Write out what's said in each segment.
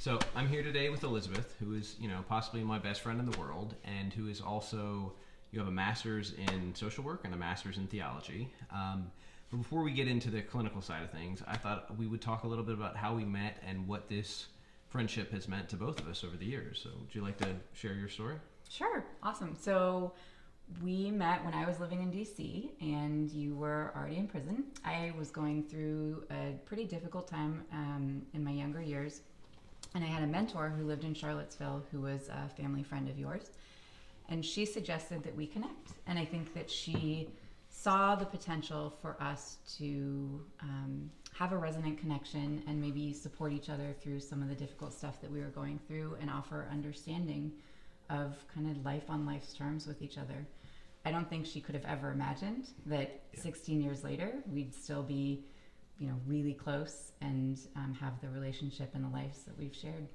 So I'm here today with Elizabeth, who is, possibly my best friend in the world, and who is also, you have a master's in social work and a master's in theology. But before we get into the clinical side of things, I thought we would talk a little bit about how we met and what this friendship has meant to both of us over the years. So would you like to share your story? Sure. Awesome. So we met when I was living in DC and you were already in prison. I was going through a pretty difficult time in my younger years. And I had a mentor who lived in Charlottesville who was a family friend of yours. And she suggested that we connect. And I think that she saw the potential for us to have a resonant connection and maybe support each other through some of the difficult stuff that we were going through and offer understanding of kind of life on life's terms with each other. I don't think she could have ever imagined that 16 years later we'd still be, really close and have the relationship and the lives that we've shared.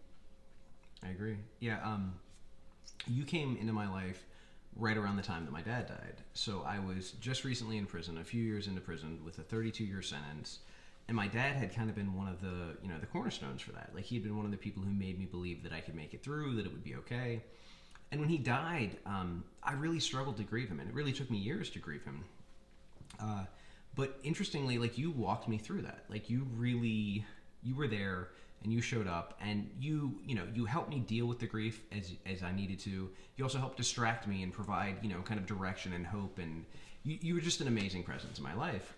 I agree. Yeah, you came into my life right around the time that my dad died. So I was just recently in prison, a few years into prison with a 32-year sentence. And my dad had kind of been one of the, the cornerstones for that. Like, he'd been one of the people who made me believe that I could make it through, that it would be okay. And when he died, I really struggled to grieve him, and it really took me years to grieve him. But interestingly, like, you walked me through that. Like, you were there, and you showed up, and you helped me deal with the grief as I needed to. You also helped distract me and provide, kind of direction and hope, and you were just an amazing presence in my life.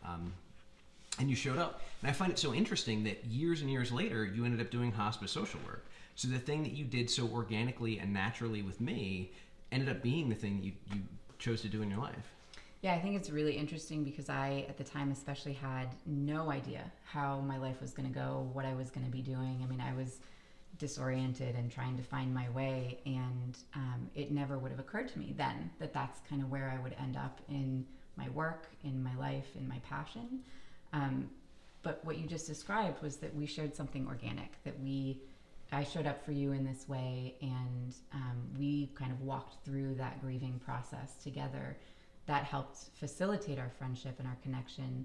And you showed up. And I find it so interesting that years and years later, you ended up doing hospice social work. So the thing that you did so organically and naturally with me ended up being the thing you chose to do in your life. Yeah, I think it's really interesting because I, at the time especially, had no idea how my life was going to go, what I was going to be doing. I mean, I was disoriented and trying to find my way, and it never would have occurred to me then that that's kind of where I would end up in my work, in my life, in my passion. But what you just described was that we shared something organic, that I showed up for you in this way, and we kind of walked through that grieving process together. That helped facilitate our friendship and our connection.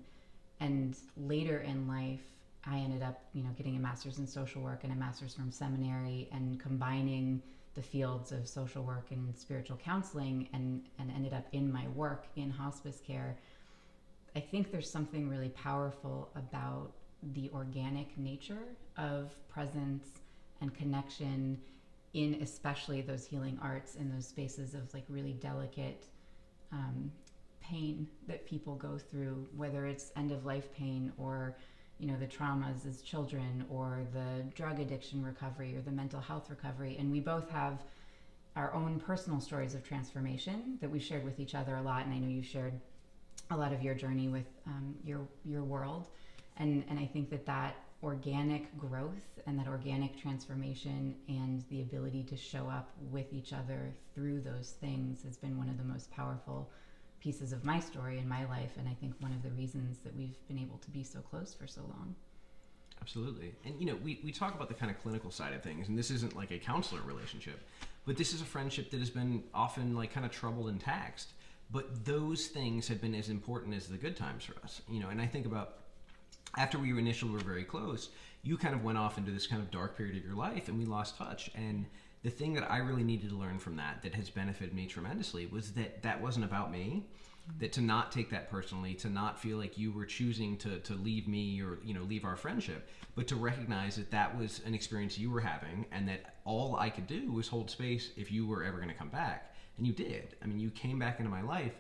And later in life, I ended up, getting a master's in social work and a master's from seminary, and combining the fields of social work and spiritual counseling, and ended up in my work in hospice care. I think there's something really powerful about the organic nature of presence and connection in especially those healing arts, in those spaces of like really delicate pain that people go through, whether it's end of life pain or the traumas as children, or the drug addiction recovery, or the mental health recovery. And we both have our own personal stories of transformation that we shared with each other a lot. And I know you shared a lot of your journey with your world, and I think that organic growth and that organic transformation and the ability to show up with each other through those things has been one of the most powerful pieces of my story in my life, and I think one of the reasons that we've been able to be so close for so long. Absolutely. And we talk about the kind of clinical side of things, and this isn't like a counselor relationship, but this is a friendship that has been often like kind of troubled and taxed. But those things have been as important as the good times for us, and I think about after we initially were very close, you kind of went off into this kind of dark period of your life, and we lost touch. And the thing that I really needed to learn from that has benefited me tremendously was that wasn't about me, that to not take that personally, to not feel like you were choosing to leave me or, leave our friendship, but to recognize that was an experience you were having, and that all I could do was hold space if you were ever going to come back. And you did. I mean, you came back into my life,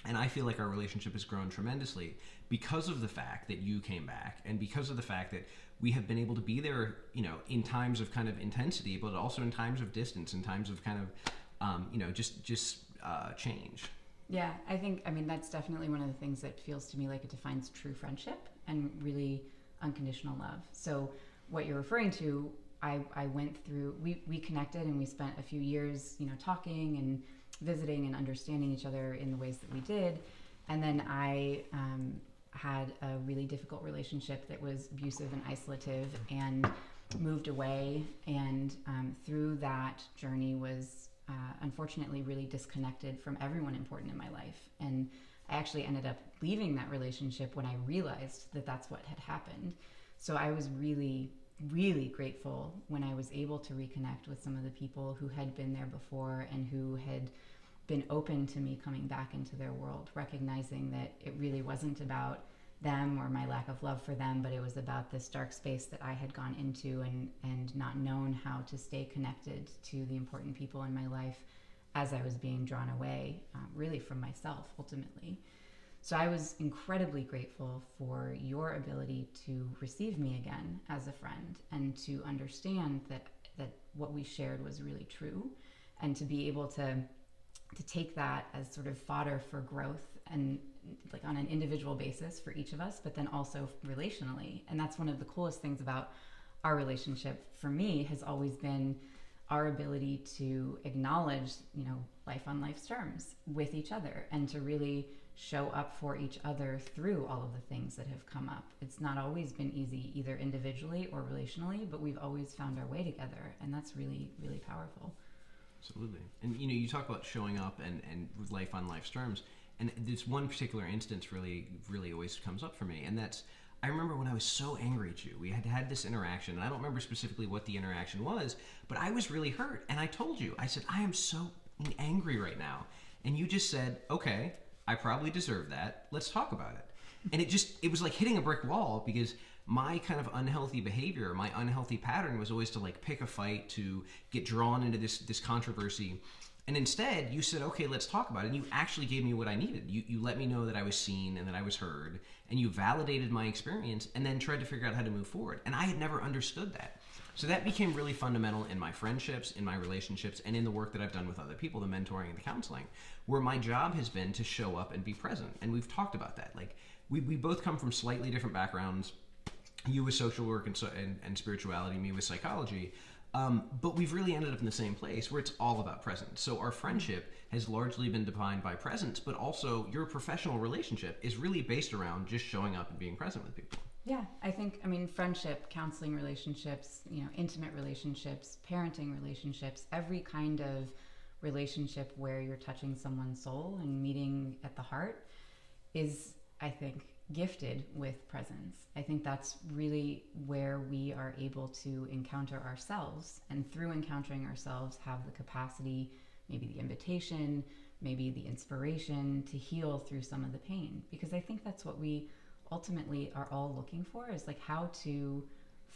and I feel like our relationship has grown tremendously because of the fact that you came back, and because of the fact that we have been able to be there, in times of kind of intensity, but also in times of distance, in times of kind of, just change. Yeah, I think, that's definitely one of the things that feels to me like it defines true friendship and really unconditional love. So what you're referring to, I went through, we connected, and we spent a few years, talking and visiting and understanding each other in the ways that we did. And then I had a really difficult relationship that was abusive and isolative, and moved away. And through that journey was unfortunately really disconnected from everyone important in my life. And I actually ended up leaving that relationship when I realized that that's what had happened. So I was really really grateful when I was able to reconnect with some of the people who had been there before and who had been open to me coming back into their world, recognizing that it really wasn't about them or my lack of love for them, but it was about this dark space that I had gone into and not known how to stay connected to the important people in my life as I was being drawn away, really from myself ultimately. So I was incredibly grateful for your ability to receive me again as a friend and to understand that what we shared was really true, and to be able to take that as sort of fodder for growth, and like on an individual basis for each of us, but then also relationally. And that's one of the coolest things about our relationship for me, has always been our ability to acknowledge, life on life's terms with each other, and to really show up for each other through all of the things that have come up. It's not always been easy, either individually or relationally, but we've always found our way together, and that's really, really powerful. Absolutely. And you talk about showing up and with life on life's terms, and this one particular instance really, really always comes up for me, and that's, I remember when I was so angry at you. We had this interaction, and I don't remember specifically what the interaction was, but I was really hurt, and I told you, I said, I am so angry right now. And you just said, okay, I probably deserve that. Let's talk about it. And it was like hitting a brick wall, because my kind of unhealthy behavior, my unhealthy pattern was always to like pick a fight, to get drawn into this controversy. And instead, you said, okay, let's talk about it. And you actually gave me what I needed. You let me know that I was seen and that I was heard, and you validated my experience, and then tried to figure out how to move forward. And I had never understood that. So that became really fundamental in my friendships, in my relationships, and in the work that I've done with other people, the mentoring and the counseling, where my job has been to show up and be present. And we've talked about that. Like, we both come from slightly different backgrounds. You with social work and spirituality, me with psychology. But we've really ended up in the same place, where it's all about presence. So our friendship has largely been defined by presence, but also your professional relationship is really based around just showing up and being present with people. Yeah, I mean, friendship, counseling relationships, intimate relationships, parenting relationships, every kind of relationship where you're touching someone's soul and meeting at the heart is, I think, gifted with presence. I think that's really where we are able to encounter ourselves, and through encountering ourselves have the capacity, maybe the invitation, maybe the inspiration to heal through some of the pain. Because I think that's what we ultimately are all looking for, is like how to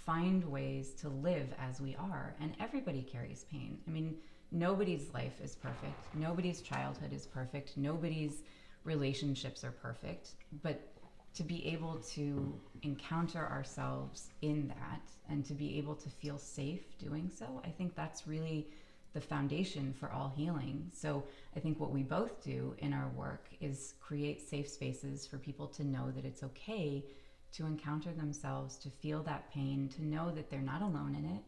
find ways to live as we are. And everybody carries pain. I mean, nobody's life is perfect. Nobody's childhood is perfect. Nobody's relationships are perfect. But to be able to encounter ourselves in that, and to be able to feel safe doing so, I think that's really the foundation for all healing. So I think what we both do in our work is create safe spaces for people to know that it's okay to encounter themselves, to feel that pain, to know that they're not alone in it,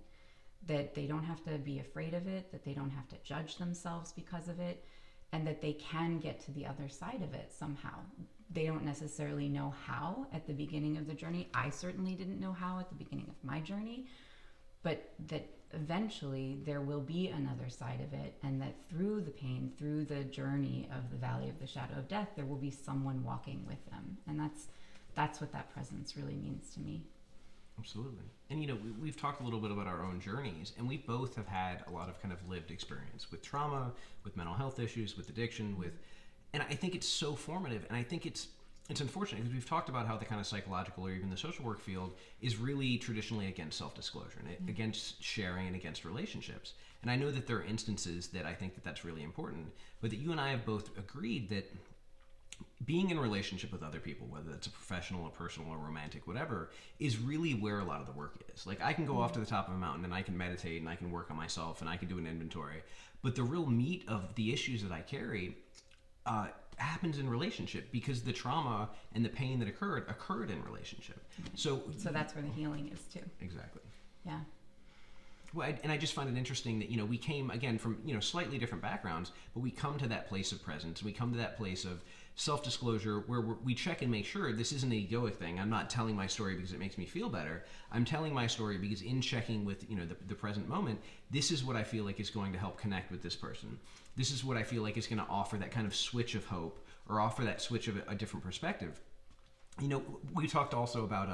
that they don't have to be afraid of it, that they don't have to judge themselves because of it, and that they can get to the other side of it somehow. They don't necessarily know how at the beginning of the journey. I certainly didn't know how at the beginning of my journey, but that eventually there will be another side of it, and that through the pain, through the journey of the valley of the shadow of death, there will be someone walking with them. And that's what that presence really means to me. Absolutely. And we've talked a little bit about our own journeys, and we both have had a lot of kind of lived experience with trauma, with mental health issues, with addiction, and I think it's so formative, and I think it's unfortunate, because we've talked about how the kind of psychological or even the social work field is really traditionally against self-disclosure and against sharing and against relationships. And I know that there are instances that I think that that's really important, but that you and I have both agreed that being in a relationship with other people, whether it's a professional, a personal, or romantic, whatever, is really where a lot of the work is. Like, I can go off to the top of a mountain and I can meditate and I can work on myself and I can do an inventory, but the real meat of the issues that I carry happens in relationship, because the trauma and the pain that occurred in relationship. So that's where the healing is too. Exactly. Yeah. Well, and I just find it interesting that we came again from slightly different backgrounds, but we come to that place of presence. We come to that place of self-disclosure where we check and make sure this isn't an egoic thing. I'm not telling my story because it makes me feel better. I'm telling my story because in checking with the present moment, this is what I feel like is going to help connect with this person. This is what I feel like is going to offer that kind of switch of hope, or offer that switch of a different perspective. We talked also about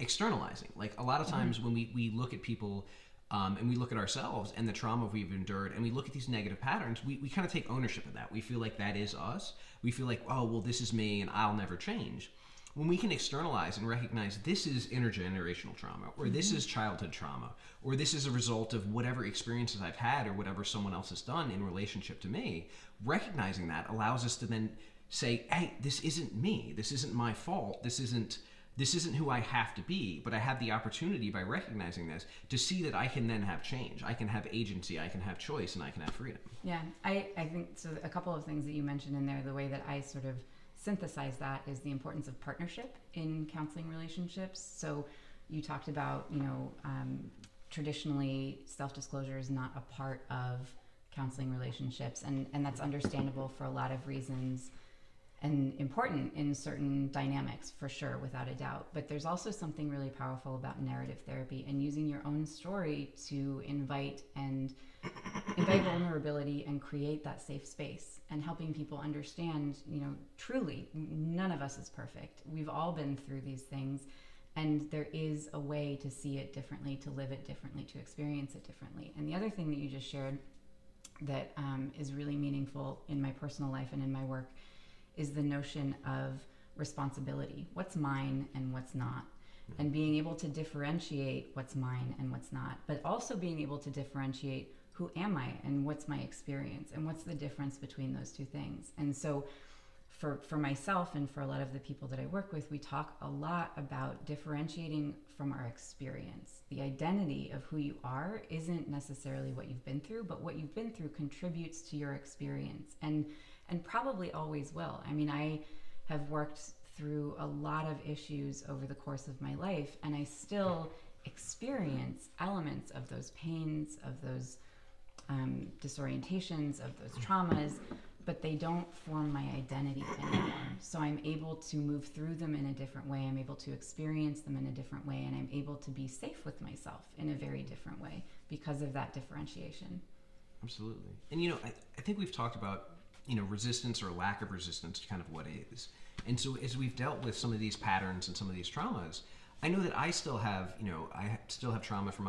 externalizing. Like a lot of times when we look at people and we look at ourselves and the trauma we've endured and we look at these negative patterns, we kind of take ownership of that. We feel like that is us. We feel like, oh, well, this is me and I'll never change. When we can externalize and recognize this is intergenerational trauma, or this is childhood trauma, or this is a result of whatever experiences I've had or whatever someone else has done in relationship to me, recognizing that allows us to then say, hey, this isn't me. This isn't my fault. This isn't who I have to be, but I have the opportunity by recognizing this to see that I can then have change. I can have agency, I can have choice, and I can have freedom. Yeah, I think so. A couple of things that you mentioned in there, the way that I sort of synthesize that is the importance of partnership in counseling relationships. So you talked about, traditionally self-disclosure is not a part of counseling relationships, and that's understandable for a lot of reasons and important in certain dynamics, for sure, without a doubt. But there's also something really powerful about narrative therapy and using your own story to invite vulnerability and create that safe space, and helping people understand, truly, none of us is perfect. We've all been through these things, and there is a way to see it differently, to live it differently, to experience it differently. And the other thing that you just shared that is really meaningful in my personal life and in my work is the notion of responsibility. What's mine and what's not. And being able to differentiate what's mine and what's not, but also being able to differentiate who am I and what's my experience and what's the difference between those two things. And so for myself and for a lot of the people that I work with, we talk a lot about differentiating from our experience. The identity of who you are isn't necessarily what you've been through, but what you've been through contributes to your experience and probably always will. I mean, I have worked through a lot of issues over the course of my life, and I still experience elements of those pains, of those disorientations, of those traumas, but they don't form my identity anymore. So I'm able to move through them in a different way. I'm able to experience them in a different way, and I'm able to be safe with myself in a very different way because of that differentiation. Absolutely. And I think we've talked about resistance or lack of resistance to kind of what is. And so as we've dealt with some of these patterns and some of these traumas, I know that I still have trauma from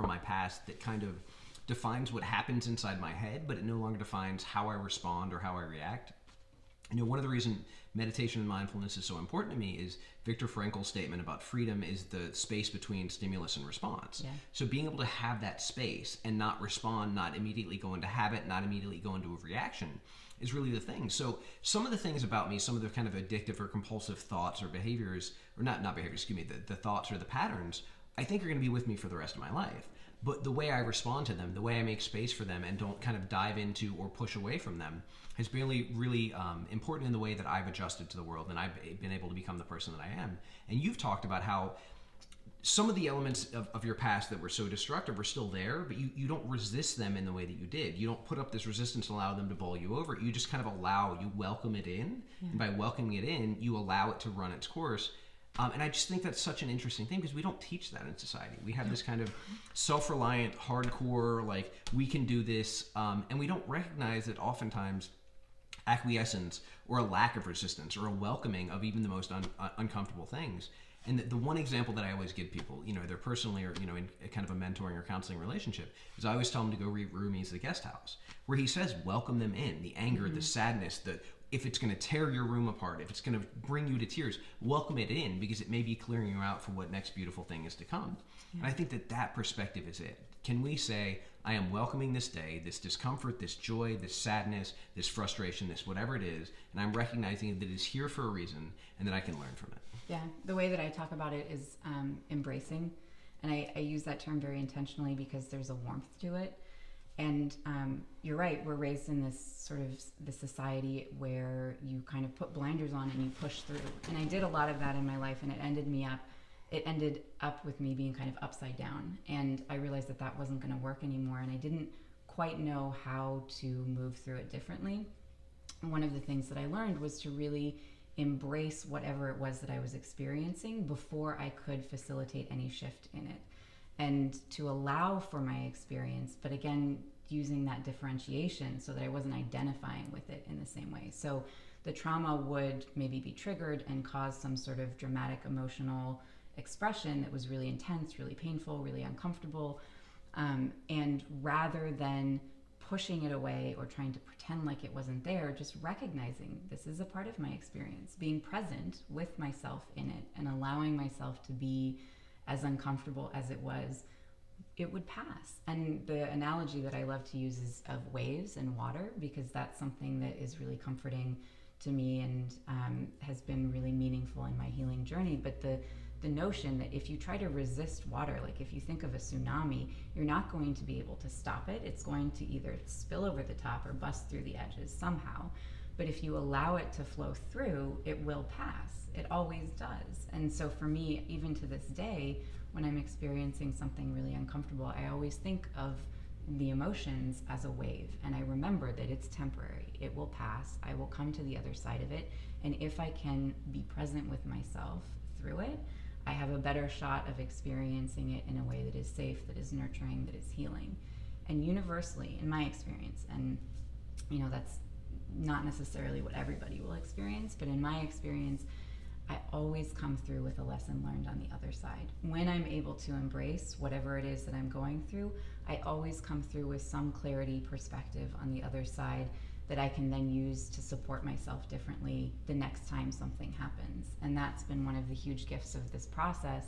my past that kind of defines what happens inside my head, but it no longer defines how I respond or how I react. One of the reasons meditation and mindfulness is so important to me is Viktor Frankl's statement about freedom is the space between stimulus and response. Yeah. So being able to have that space and not respond, not immediately go into habit, not immediately go into a reaction is really the thing. So some of the things about me, some of the kind of addictive or compulsive thoughts or behaviors, or not behaviors, excuse me, the thoughts or the patterns, I think are going to be with me for the rest of my life. But the way I respond to them, the way I make space for them and don't kind of dive into or push away from them has been really important in the way that I've adjusted to the world and I've been able to become the person that I am. And you've talked about how some of the elements of your past that were so destructive are still there, but you don't resist them in the way that you did. You don't put up this resistance and allow them to bowl you over. You just kind of you welcome it in. Yeah. And by welcoming it in, you allow it to run its course. And I just think that's such an interesting thing because we don't teach that in society. We have this kind of self-reliant, hardcore, like, we can do this, and we don't recognize that oftentimes acquiescence or a lack of resistance or a welcoming of even the most uncomfortable things. And the one example that I always give people, either personally or, in a kind of a mentoring or counseling relationship, is I always tell them to go read Rumi's The Guest House, where he says, welcome them in, the anger, the sadness, if it's going to tear your room apart, if it's going to bring you to tears, welcome it in because it may be clearing you out for what next beautiful thing is to come. Yeah. And I think that perspective is it. Can we say, I am welcoming this day, this discomfort, this joy, this sadness, this frustration, this whatever it is, and I'm recognizing that it is here for a reason and that I can learn from it. Yeah, the way that I talk about it is embracing. And I use that term very intentionally because there's a warmth to it. And you're right, we're raised in this sort of the society where you kind of put blinders on and you push through. And I did a lot of that in my life, and it ended up with me being kind of upside down. And I realized that wasn't going to work anymore, and I didn't quite know how to move through it differently. And one of the things that I learned was to really embrace whatever it was that I was experiencing before I could facilitate any shift in it. And to allow for my experience, but again, using that differentiation so that I wasn't identifying with it in the same way. So the trauma would maybe be triggered and cause some sort of dramatic emotional expression that was really intense, really painful, really uncomfortable. And rather than pushing it away or trying to pretend like it wasn't there, just recognizing this is a part of my experience, being present with myself in it and allowing myself to be as uncomfortable as it was, it would pass. And the analogy that I love to use is of waves and water, because that's something that is really comforting to me and has been really meaningful in my healing journey. But the notion that if you try to resist water, like if you think of a tsunami, you're not going to be able to stop it. It's going to either spill over the top or bust through the edges somehow. But if you allow it to flow through, it will pass. It always does. And so for me, even to this day, when I'm experiencing something really uncomfortable, I always think of the emotions as a wave. And I remember that it's temporary. It will pass. I will come to the other side of it. And if I can be present with myself through it, I have a better shot of experiencing it in a way that is safe, that is nurturing, that is healing. And universally, in my experience, and that's not necessarily what everybody will experience, but in my experience, I always come through with a lesson learned on the other side. When I'm able to embrace whatever it is that I'm going through, I always come through with some clarity, perspective on the other side that I can then use to support myself differently the next time something happens. And that's been one of the huge gifts of this process,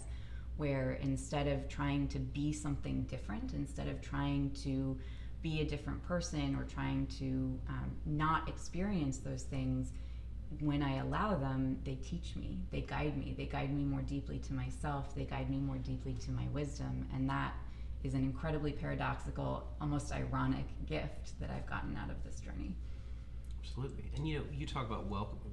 where instead of trying to be something different, instead of trying to be a different person or trying to not experience those things, when I allow them, they teach me, they guide me more deeply to myself, they guide me more deeply to my wisdom. And that is an incredibly paradoxical, almost ironic gift that I've gotten out of this journey. Absolutely. And you talk about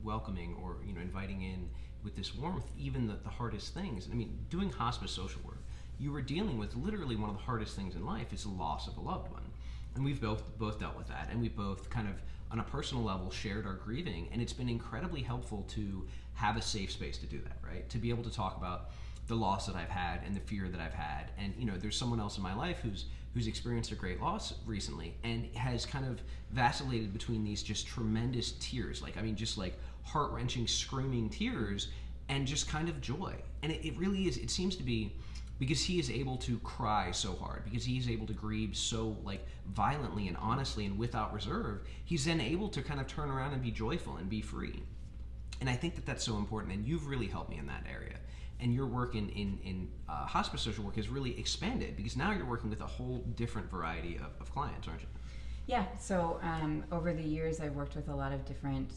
welcoming or inviting in with this warmth, even the hardest things. I mean, doing hospice social work, you were dealing with literally one of the hardest things in life is the loss of a loved one. And we've both dealt with that, and we've both kind of on a personal level shared our grieving, and it's been incredibly helpful to have a safe space to do that, right? To be able to talk about the loss that I've had and the fear that I've had. And there's someone else in my life who's experienced a great loss recently and has kind of vacillated between these just tremendous tears, just heart-wrenching screaming tears and just kind of joy. And it really is, it seems to be because he is able to cry so hard, because he is able to grieve so violently and honestly and without reserve, he's then able to kind of turn around and be joyful and be free. And I think that that's so important, and you've really helped me in that area. And your work in hospice social work has really expanded, because now you're working with a whole different variety of clients, aren't you? Yeah, so over the years I've worked with a lot of different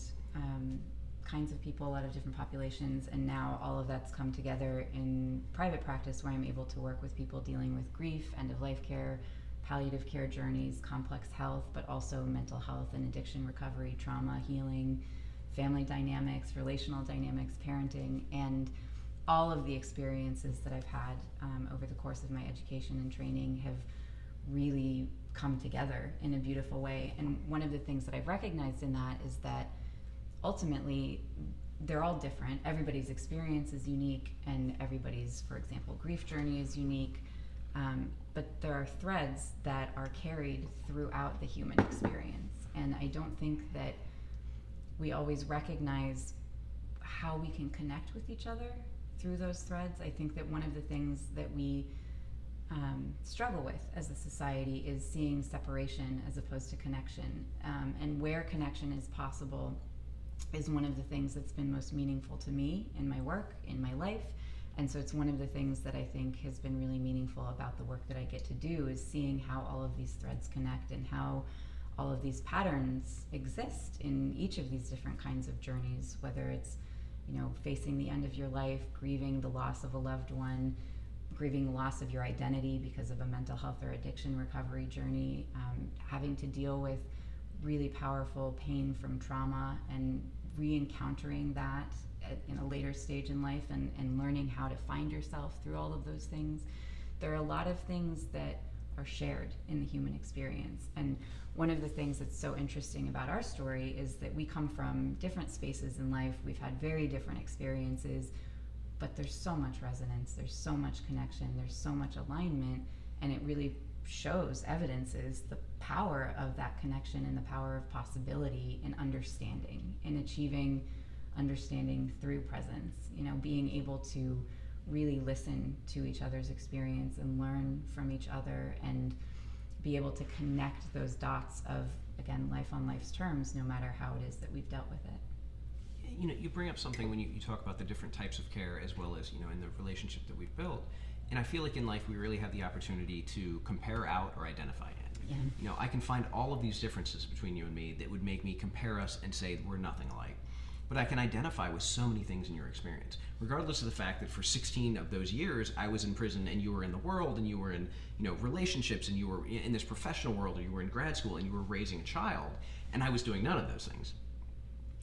kinds of people, a lot of different populations, and now all of that's come together in private practice, where I'm able to work with people dealing with grief, end-of-life care, palliative care journeys, complex health, but also mental health and addiction recovery, trauma, healing, family dynamics, relational dynamics, parenting, and all of the experiences that I've had over the course of my education and training have really come together in a beautiful way. And one of the things that I've recognized in that is that ultimately they're all different. Everybody's experience is unique, and everybody's, for example, grief journey is unique. But there are threads that are carried throughout the human experience. And I don't think that we always recognize how we can connect with each other through those threads. I think that one of the things that we struggle with as a society is seeing separation as opposed to connection. And where connection is possible is one of the things that's been most meaningful to me in my work, in my life. And so it's one of the things that I think has been really meaningful about the work that I get to do, is seeing how all of these threads connect and how all of these patterns exist in each of these different kinds of journeys, whether it's facing the end of your life, grieving the loss of a loved one, grieving the loss of your identity because of a mental health or addiction recovery journey, having to deal with really powerful pain from trauma and re-encountering that in a later stage in life, and learning how to find yourself through all of those things. There are a lot of things that are shared in the human experience. And one of the things that's so interesting about our story is that we come from different spaces in life. We've had very different experiences, but there's so much resonance, there's so much connection, there's so much alignment, and it really evidences the power of that connection and the power of possibility in understanding, in achieving understanding through presence, being able to really listen to each other's experience and learn from each other and be able to connect those dots of, again, life on life's terms, no matter how it is that we've dealt with it. You know, you bring up something when you talk about the different types of care as well as, you know, in the relationship that we've built. And I feel like in life we really have the opportunity to compare out or identify in. Yeah. You know, I can find all of these differences between you and me that would make me compare us and say we're nothing alike. But I can identify with so many things in your experience, regardless of the fact that for 16 of those years I was in prison and you were in the world and you were in, you know, relationships and you were in this professional world or you were in grad school and you were raising a child and I was doing none of those things.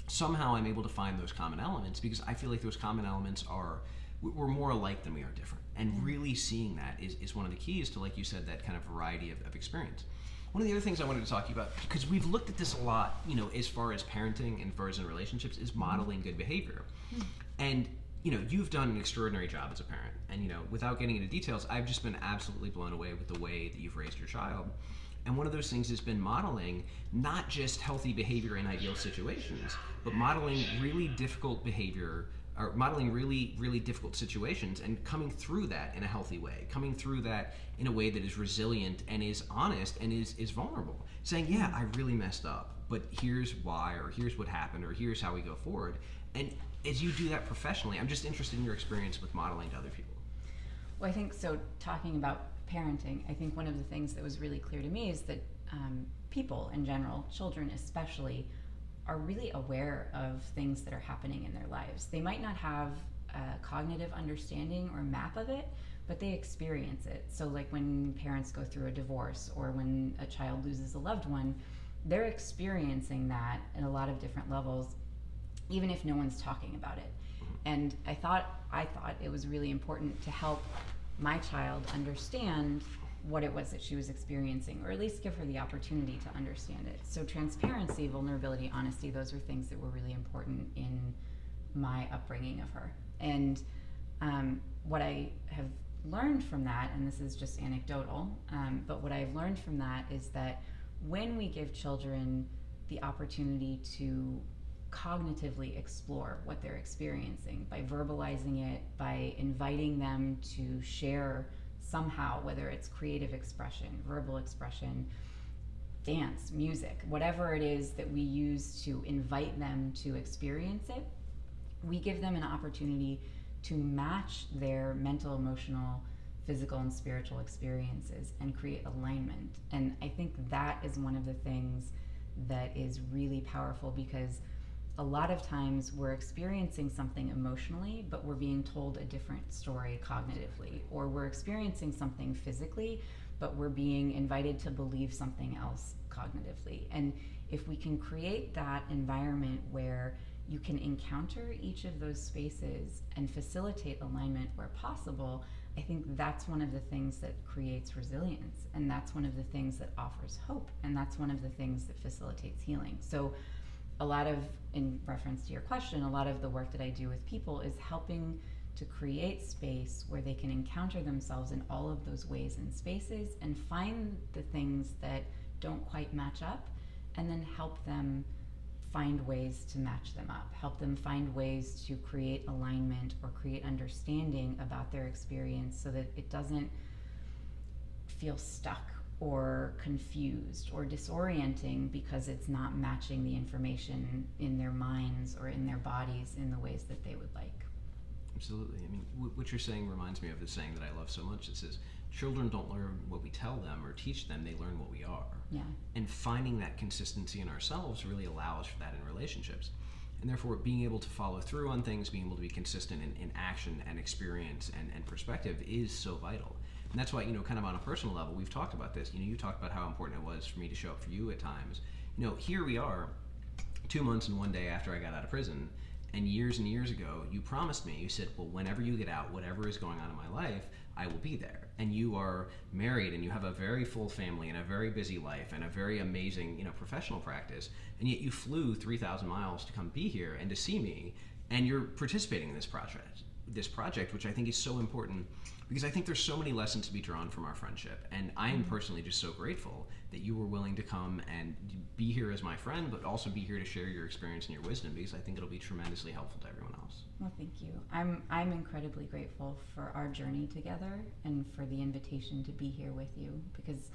Somehow I'm able to find those common elements because I feel like those common elements we're more alike than we are different. And really seeing that is one of the keys to, like you said, that kind of variety of experience. One of the other things I wanted to talk to you about, because we've looked at this a lot, you know, as far as parenting and as far as in relationships, is modeling good behavior. And, you know, you've done an extraordinary job as a parent. And, you know, without getting into details, I've just been absolutely blown away with the way that you've raised your child. And one of those things has been modeling not just healthy behavior in ideal situations, but modeling really difficult behavior or modeling really, really difficult situations and coming through that in a healthy way, coming through that in a way that is resilient and is honest and is vulnerable. Saying, yeah, I really messed up, but here's why, or here's what happened, or here's how we go forward. And as you do that professionally, I'm just interested in your experience with modeling to other people. Well, I think so. Talking about parenting, I think one of the things that was really clear to me is that people in general, children especially, are really aware of things that are happening in their lives. They might not have a cognitive understanding or map of it, but they experience it. So like when parents go through a divorce or when a child loses a loved one, they're experiencing that in a lot of different levels, even if no one's talking about it. And I thought it was really important to help my child understand what it was that she was experiencing, or at least give her the opportunity to understand it. So transparency, vulnerability, honesty, those are things that were really important in my upbringing of her. And what I have learned from that, and this is just anecdotal, but what I've learned from that is that when we give children the opportunity to cognitively explore what they're experiencing by verbalizing it, by inviting them to share somehow, whether it's creative expression, verbal expression, dance, music, whatever it is that we use to invite them to experience it, we give them an opportunity to match their mental, emotional, physical, and spiritual experiences and create alignment. And I think that is one of the things that is really powerful, because a lot of times we're experiencing something emotionally, but we're being told a different story cognitively, or we're experiencing something physically, but we're being invited to believe something else cognitively. And if we can create that environment where you can encounter each of those spaces and facilitate alignment where possible, I think that's one of the things that creates resilience, and that's one of the things that offers hope, and that's one of the things that facilitates healing. So a lot of, in reference to your question, a lot of the work that I do with people is helping to create space where they can encounter themselves in all of those ways and spaces and find the things that don't quite match up, and then help them find ways to match them up, help them find ways to create alignment or create understanding about their experience so that it doesn't feel stuck or confused or disorienting because it's not matching the information in their minds or in their bodies in the ways that they would like. Absolutely. I mean, what you're saying reminds me of the saying that I love so much. It says, children don't learn what we tell them or teach them, they learn what we are. Yeah. And finding that consistency in ourselves really allows for that in relationships. And therefore, being able to follow through on things, being able to be consistent in action and experience and perspective is so vital. And that's why, you know, kind of on a personal level, we've talked about this. You know, you talked about how important it was for me to show up for you at times. You know, here we are, 2 months and 1 day after I got out of prison, and years ago, you promised me, you said, well, whenever you get out, whatever is going on in my life, I will be there. And you are married, and you have a very full family, and a very busy life, and a very amazing, you know, professional practice, and yet you flew 3,000 miles to come be here and to see me, and you're participating in this project. this project, which I think is so important because I think there's so many lessons to be drawn from our friendship. And I am personally just so grateful that you were willing to come and be here as my friend, but also be here to share your experience and your wisdom, because I think it'll be tremendously helpful to everyone else. Well, thank you. I'm incredibly grateful for our journey together and for the invitation to be here with you, because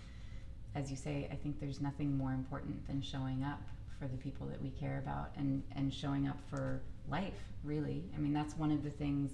as you say, I think there's nothing more important than showing up for the people that we care about, and showing up for life, really. I mean, that's one of the things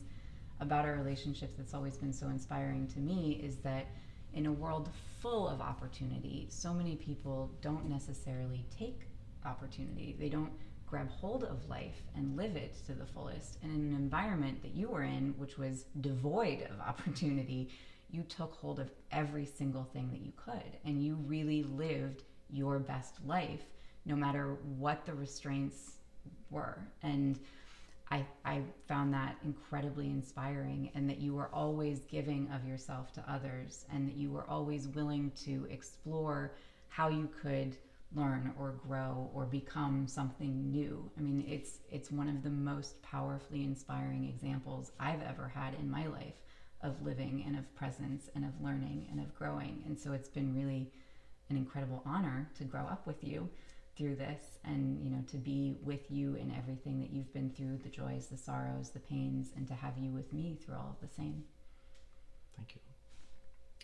about our relationships that's always been so inspiring to me, is that in a world full of opportunity, so many people don't necessarily take opportunity. They don't grab hold of life and live it to the fullest. And in an environment that you were in, which was devoid of opportunity, you took hold of every single thing that you could, and you really lived your best life, no matter what the restraints were. And I found that incredibly inspiring, and that you were always giving of yourself to others, and that you were always willing to explore how you could learn or grow or become something new. I mean, it's one of the most powerfully inspiring examples I've ever had in my life of living and of presence and of learning and of growing. And so it's been really an incredible honor to grow up with you through this, and to be with you in everything that you've been through, the joys, the sorrows, the pains, and to have you with me through all of the same. Thank you.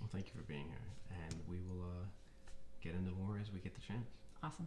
Well, thank you for being here, and we will get into more as we get the chance. Awesome.